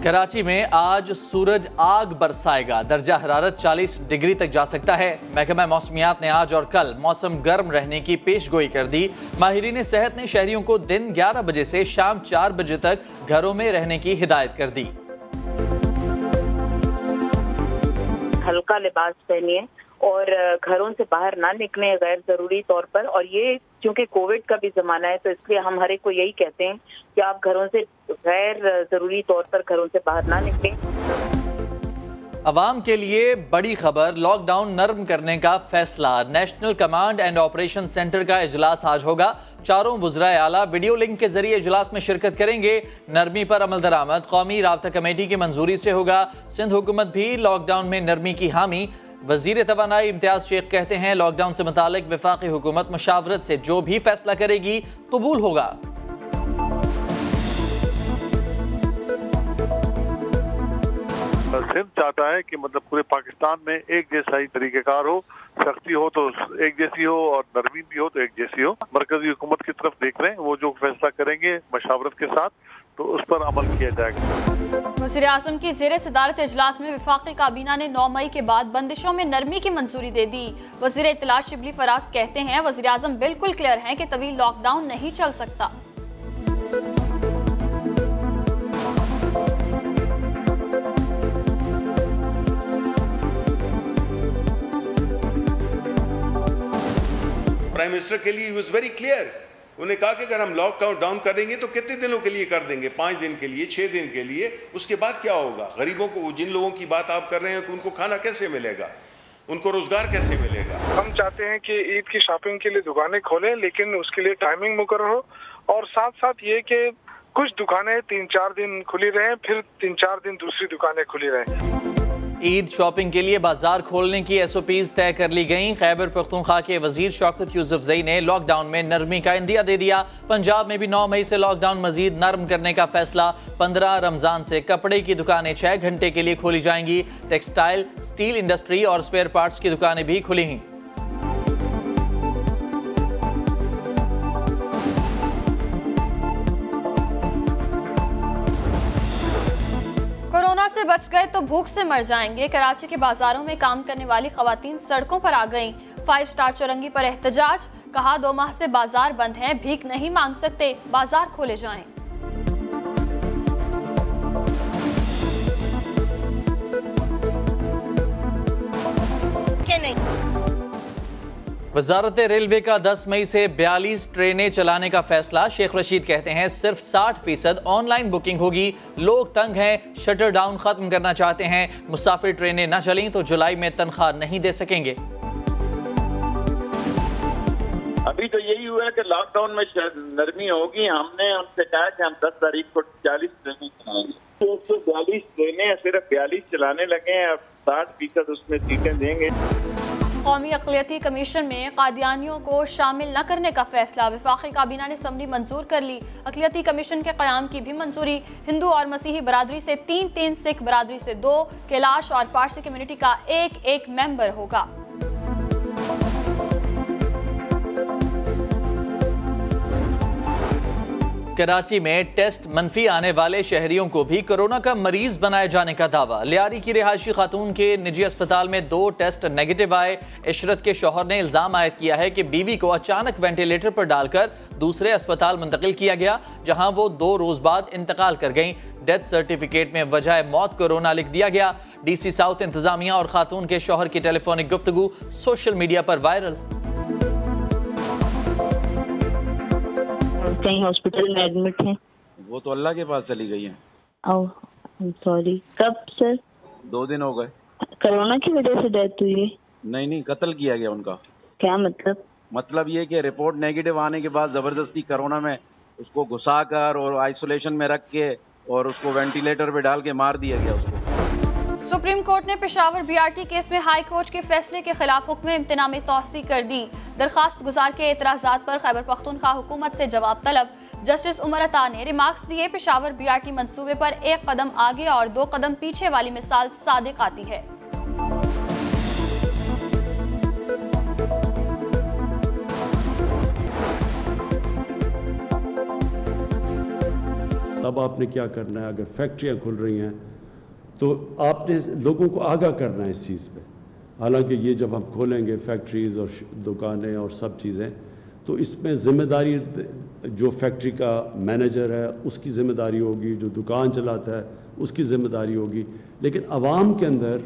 کراچی میں آج سورج آگ برسائے گا، درجہ حرارت 40 ڈگری تک جا سکتا ہے۔ محکمہ موسمیات نے آج اور کل موسم گرم رہنے کی پیش گوئی کر دی۔ ماہرین صحت نے شہریوں کو دن 11 بجے سے شام 4 بجے تک گھروں میں رہنے کی ہدایت کر دی۔ ہلکا لباس پہنیے اور گھروں سے باہر نہ نکلیں غیر ضروری طور پر، اور یہ چونکہ کووڈ کا بھی زمانہ ہے تو اس لیے ہم ہر ایک کو یہی کہتے ہیں کہ آپ گھروں سے غیر ضروری طور پر گھروں سے باہر نہ نکلیں۔ عوام کے لیے بڑی خبر، لاک ڈاؤن نرم کرنے کا فیصلہ۔ National command and operation centre کا اجلاس آج ہوگا۔ چاروں وزرائے اعلیٰ ویڈیو لنک کے ذریعے اجلاس میں شرکت کریں گے۔ نرمی پر عمل درآمد قومی رابطہ کمیٹی کی منظوری سے ہوگا۔ سندھ حکومت بھی لاک ڈاؤن میں نرمی کی حامی۔ وزیر توانائی امتیاز شیخ کہتے ہیں لاک ڈاؤن سے متعلق وفاقی حکومت مشاورت سے جو بھی فیصلہ کرے گی قبول ہوگا۔ سندھ چاہتا ہے کہ مطلب پورے پاکستان میں ایک جیسا ہی طریقہ کار ہو، سختی ہو تو ایک جیسی ہو اور نرمی بھی ہو تو ایک جیسی ہو۔ مرکزی حکومت کی طرف دیکھ رہے ہیں، وہ جو فیصلہ کریں گے مشاورت کے ساتھ تو اس پر عمل کیا جائے گا۔ وزیر اعظم کی زیر صدارت اجلاس میں وفاقی کابینہ نے 9 مئی کے بعد بندشوں میں نرمی کی منظوری دے دی۔ وزیر اطلاع شبلی فراز کہتے ہیں وزیر اعظم بالکل کلیئر ہیں کہ طویل لاک ڈاؤن نہیں چل سکتا۔ پرائم منسٹر کے لیے واز ویری کلیئر، انہوں نے کہا کہ اگر ہم لاک ڈاؤن کریں گے تو کتنے دنوں کے لیے کر دیں گے؟ 5 دن کے لیے، 6 دن کے لیے، اس کے بعد کیا ہوگا؟ غریبوں کو، جن لوگوں کی بات آپ کر رہے ہیں کہ ان کو کھانا کیسے ملے گا، ان کو روزگار کیسے ملے گا؟ ہم چاہتے ہیں کہ عید کی شاپنگ کے لیے دکانیں کھولیں، لیکن اس کے لیے ٹائمنگ مقرر ہو، اور ساتھ ساتھ یہ کہ کچھ دکانیں 3-4 دن کھلی رہیں، پھر 3-4 دن دوسری دکانیں کھلی رہیں۔ عید شاپنگ کے لیے بازار کھولنے کی SOPs طے کر لی گئیں۔ خیبر پختونخوا کے وزیر شوکت یوسفزئی نے لاک ڈاؤن میں نرمی کا عندیہ دے دیا۔ پنجاب میں بھی 9 مئی سے لاک ڈاؤن مزید نرم کرنے کا فیصلہ۔ 15 رمضان سے کپڑے کی دکانیں 6 گھنٹے کے لیے کھولی جائیں گی۔ ٹیکسٹائل، سٹیل انڈسٹری اور اسپیئر پارٹس کی دکانیں بھی کھلی ہیں۔ کورونا سے بچ گئے تو بھوک سے مر جائیں گے۔ کراچی کے بازاروں میں کام کرنے والی خواتین سڑکوں پر آ گئیں۔ 5 سٹار چورنگی پر احتجاج، کہا 2 ماہ سے بازار بند ہیں، بھیک نہیں مانگ سکتے، بازار کھولے جائیں۔ وزارت ریلوے کا 10 مئی سے 42 ٹرینیں چلانے کا فیصلہ۔ شیخ رشید کہتے ہیں صرف 60% آن لائن بکنگ ہوگی، لوگ تنگ ہیں، شٹر ڈاؤن ختم کرنا چاہتے ہیں، مسافر ٹرینیں نہ چلیں تو جولائی میں تنخواہ نہیں دے سکیں گے۔ ابھی تو یہی ہوا ہے کہ لاک ڈاؤن میں نرمی ہوگی، ہم نے ان سے کہا کہ ہم 10 تاریخ کو 40 ٹرینیں چلائیں گے۔ 142 ٹرینیں صرف 42 چلانے لگے ہیں، اب 60% اس میں سیٹیں دیں گے۔ قومی اقلیتی کمیشن میں قادیانیوں کو شامل نہ کرنے کا فیصلہ، وفاقی کابینہ نے اسمبلی منظور کر لی۔ اقلیتی کمیشن کے قیام کی بھی منظوری۔ ہندو اور مسیحی برادری سے 3، سکھ برادری سے 2، کیلاش اور پارسی کمیونٹی کا 1 ممبر ہوگا۔ کراچی میں ٹیسٹ منفی آنے والے شہریوں کو بھی کورونا کا مریض بنائے جانے کا دعویٰ۔ لیاری کی رہائشی خاتون کے نجی اسپتال میں 2 ٹیسٹ نیگیٹو آئے۔ عشرت کے شوہر نے الزام عائد کیا ہے کہ بیوی کو اچانک وینٹیلیٹر پر ڈال کر دوسرے اسپتال منتقل کیا گیا، جہاں وہ 2 روز بعد انتقال کر گئیں۔ ڈیتھ سرٹیفکیٹ میں وجہ موت کورونا لکھ دیا گیا۔ DC ساؤتھ انتظامیہ اور خاتون کے شوہر کی ٹیلی فونک گفتگو سوشل میڈیا پر وائرل۔ کہیں ہاسپٹل میں ایڈمٹ ہیں؟ وہ تو اللہ کے پاس چلی گئی ہیں۔ سوری، کب سر؟ 2 دن ہو گئے۔ کرونا کی وجہ سے ڈیتھ ہوئی ہے؟ نہیں، قتل کیا گیا ان کا۔ کیا مطلب؟ مطلب یہ کہ رپورٹ نیگیٹو آنے کے بعد زبردستی کرونا میں اس کو گھسا کر اور آئسولیشن میں رکھ کے اور اس کو وینٹیلیٹر پہ ڈال کے مار دیا گیا اس کو۔ سپریم کورٹ نے پشاور BRT کیس میں ہائی کورٹ کے فیصلے کے خلاف حکم امتناع میں توسیع کر دی۔ درخواست گزار کے اعتراضات پر خیبر پختونخوا حکومت سے جواب طلب۔ جسٹس عمر عطا نے ریمارکس دیے، پشاور BRT منصوبے پر 1 قدم آگے اور 2 قدم پیچھے والی مثال صادق آتی ہے۔ تب آپ نے کیا کرنا ہے. اگر فیکٹریاں کھل رہی ہیں تو آپ نے لوگوں کو آگاہ کرنا ہے اس چیز پہ. حالانکہ یہ جب ہم کھولیں گے فیکٹریز اور دکانیں اور سب چیزیں تو اس میں ذمہ داری جو فیکٹری کا مینیجر ہے اس کی ذمہ داری ہوگی, جو دکان چلاتا ہے اس کی ذمہ داری ہوگی, لیکن عوام کے اندر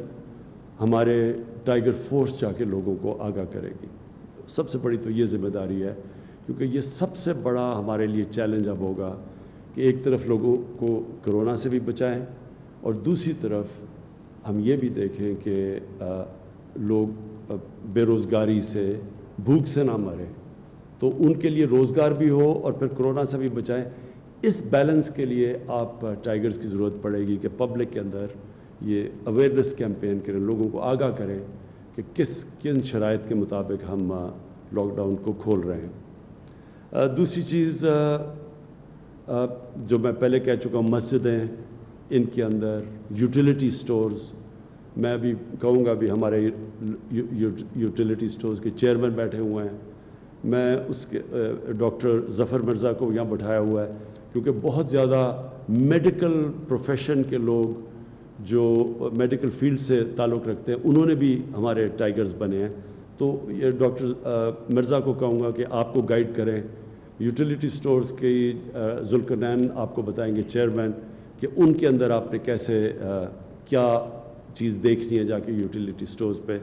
ہمارے ٹائیگر فورس جا کے لوگوں کو آگاہ کرے گی. سب سے بڑی تو یہ ذمہ داری ہے, کیونکہ یہ سب سے بڑا ہمارے لیے چیلنج اب ہوگا کہ ایک طرف لوگوں کو کرونا سے بھی بچائیں اور دوسری طرف ہم یہ بھی دیکھیں کہ لوگ بے روزگاری سے, بھوک سے نہ مریں, تو ان کے لیے روزگار بھی ہو اور پھر کرونا سے بھی بچائیں. اس بیلنس کے لیے آپ ٹائیگرز کی ضرورت پڑے گی کہ پبلک کے اندر یہ اویئرنیس کیمپین کریں, لوگوں کو آگاہ کریں کہ کن شرائط کے مطابق ہم لاک ڈاؤن کو کھول رہے ہیں. دوسری چیز جو میں پہلے کہہ چکا ہوں, مسجدیں, ان کے اندر یوٹیلیٹی سٹورز, میں بھی کہوں گا بھی ہمارے یوٹیلیٹی سٹورز کے چیئرمین بیٹھے ہوئے ہیں. میں اس کے ڈاکٹر ظفر مرزا کو یہاں بٹھایا ہوا ہے کیونکہ بہت زیادہ میڈیکل پروفیشن کے لوگ جو میڈیکل فیلڈ سے تعلق رکھتے ہیں انہوں نے بھی ہمارے ٹائیگرز بنے ہیں. تو یہ ڈاکٹر مرزا کو کہوں گا کہ آپ کو گائیڈ کریں. یوٹیلیٹی سٹورز کی ذوالقرنین آپ کو بتائیں گے چیئرمین کہ ان کے اندر آپ نے کیسے کیا چیز دیکھنی ہے جا کے یوٹیلیٹی سٹورز پہ.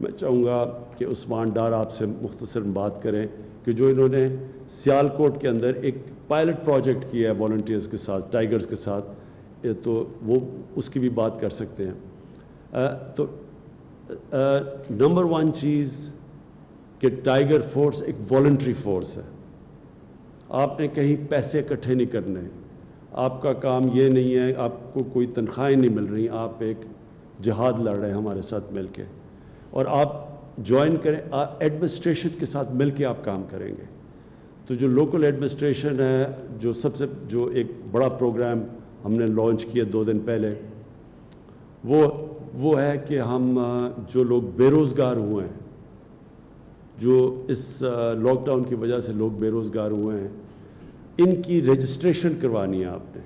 میں چاہوں گا کہ عثمان ڈار آپ سے مختصر بات کریں کہ جو انہوں نے سیالکوٹ کے اندر ایک پائلٹ پروجیکٹ کیا ہے والنٹیئرز کے ساتھ, ٹائیگرز کے ساتھ, تو وہ اس کی بھی بات کر سکتے ہیں. تو نمبر 1 چیز کہ ٹائیگر فورس ایک والنٹری فورس ہے. آپ نے کہیں پیسے اکٹھے نہیں کرنے, آپ کا کام یہ نہیں ہے, آپ کو کوئی تنخواہیں نہیں مل رہی, آپ ایک جہاد لڑ رہے ہیں ہمارے ساتھ مل کے, اور آپ جوائن کریں, ایڈمنسٹریشن کے ساتھ مل کے آپ کام کریں گے. تو جو لوکل ایڈمنسٹریشن ہے, جو ایک بڑا پروگرام ہم نے لانچ کیا 2 دن پہلے, وہ ہے کہ ہم جو لوگ بے روزگار ہوئے ہیں, جو اس لاک ڈاؤن کی وجہ سے لوگ بے روزگار ہوئے ہیں, ان کی رجسٹریشن کروانی ہے آپ نے.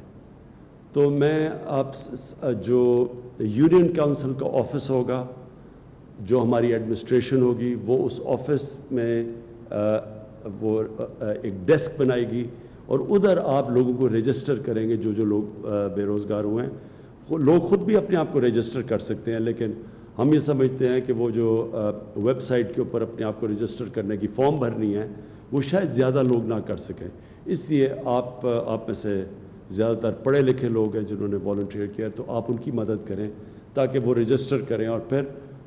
تو میں آپ جو یونین کاؤنسل کا آفس ہوگا, جو ہماری ایڈمنسٹریشن ہوگی, وہ اس آفس میں وہ ایک ڈیسک بنائے گی اور ادھر آپ لوگوں کو رجسٹر کریں گے. جو لوگ بے روزگار ہوئے ہیں, لوگ خود بھی اپنے آپ کو رجسٹر کر سکتے ہیں, لیکن ہم یہ سمجھتے ہیں کہ وہ جو ویب سائٹ کے اوپر اپنے آپ کو رجسٹر کرنے کی فارم بھرنی ہے وہ شاید زیادہ لوگ نہ کر سکیں. اس لیے آپ میں سے زیادہ تر پڑھے لکھے لوگ ہیں جنہوں نے والنٹیئر کیا, تو آپ ان کی مدد کریں تاکہ وہ رجسٹر کریں, اور پھر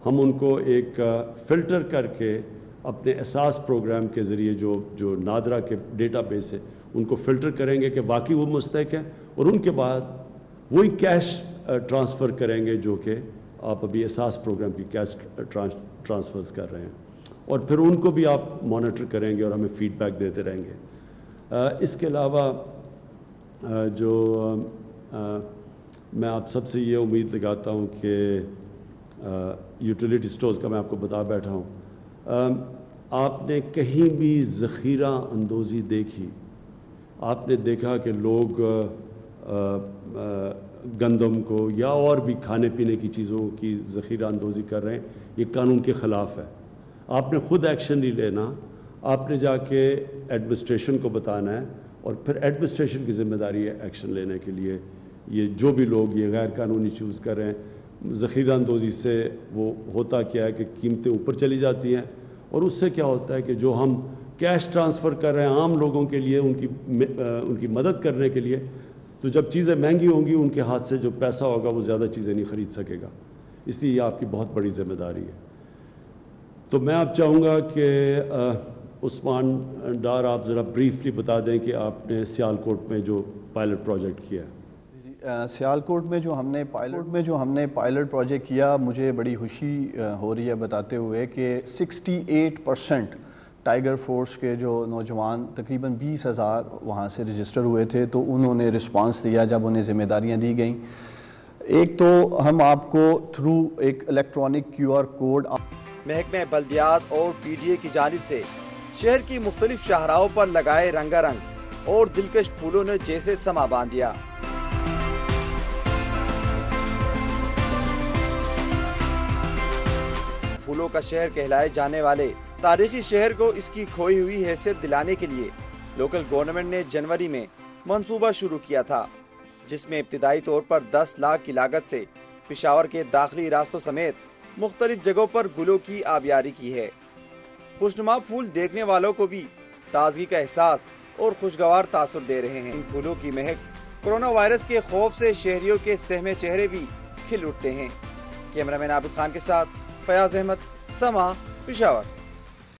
ہم ان کو ایک فلٹر کر کے اپنے اساس پروگرام کے ذریعے جو نادرا کے ڈیٹا بیس ہے ان کو فلٹر کریں گے کہ واقعی وہ مستحق ہیں, اور ان کے بعد وہی کیش ٹرانسفر کریں گے جو کہ آپ ابھی اساس پروگرام کی کیش ٹرانسفرز کر رہے ہیں, اور پھر ان کو بھی آپ مانیٹر کریں گے اور ہمیں فیڈ بیک دیتے رہیں گے. اس کے علاوہ جو میں آپ سب سے یہ امید لگاتا ہوں کہ یوٹیلیٹی سٹورز کا میں آپ کو بتا بیٹھا ہوں, آپ نے کہیں بھی ذخیرہ اندوزی دیکھی, آپ نے دیکھا کہ لوگ گندم کو یا اور بھی کھانے پینے کی چیزوں کی ذخیرہ اندوزی کر رہے ہیں, یہ قانون کے خلاف ہے. آپ نے خود ایکشن نہیں لینا, آپ نے جا کے ایڈمنسٹریشن کو بتانا ہے, اور پھر ایڈمنسٹریشن کی ذمہ داری ہے ایکشن لینے کے لیے. یہ جو بھی لوگ یہ غیر قانونی چوز کر رہے ہیں, ذخیرہ اندوزی سے وہ ہوتا کیا ہے کہ قیمتیں اوپر چلی جاتی ہیں, اور اس سے کیا ہوتا ہے کہ جو ہم کیش ٹرانسفر کر رہے ہیں عام لوگوں کے لیے ان کی مدد کرنے کے لیے, تو جب چیزیں مہنگی ہوں گی ان کے ہاتھ سے جو پیسہ ہوگا وہ زیادہ چیزیں نہیں خرید سکے گا. اس لیے یہ آپ کی بہت بڑی ذمہ داری ہے. تو میں آپ چاہوں گا کہ عثمان ڈار آپ ذرا بریفلی بتا دیں کہ آپ نے سیالکوٹ میں جو پائلٹ پروجیکٹ کیا ہے. سیالکوٹ میں جو ہم نے پائلٹ پروجیکٹ کیا, مجھے بڑی خوشی ہو رہی ہے بتاتے ہوئے کہ 68% ٹائیگر فورس کے جو نوجوان تقریباً 20,000 وہاں سے رجسٹر ہوئے تھے, تو انہوں نے رسپانس دیا جب انہیں ذمہ داریاں دی گئیں. ایک تو ہم آپ کو تھرو ایک الیکٹرانک QR کوڈ محکمہ بلدیات اور PDA کی جانب سے شہر کی مختلف شاہراہوں پر لگائے رنگا رنگ اور دلکش پھولوں نے جیسے سما باندھ دیا۔ پھولوں کا شہر کہلائے جانے والے تاریخی شہر کو اس کی کھوئی ہوئی حیثیت دلانے کے لیے لوکل گورنمنٹ نے جنوری میں منصوبہ شروع کیا تھا، جس میں ابتدائی طور پر 10 لاکھ کی لاگت سے پشاور کے داخلی راستوں سمیت مختلف جگہوں پر گلوں کی آبیاری کی ہے۔ خوشنما پھول دیکھنے والوں کو بھی تازگی کا احساس اور خوشگوار تاثر دے رہے ہیں۔ ان پھولوں کی مہک کورونا وائرس کے خوف سے شہریوں کے سہمے چہرے بھی کھل اٹھتے ہیں۔ کیمرہ مین عابد خان کے ساتھ فیاض احمد، سما، پشاور۔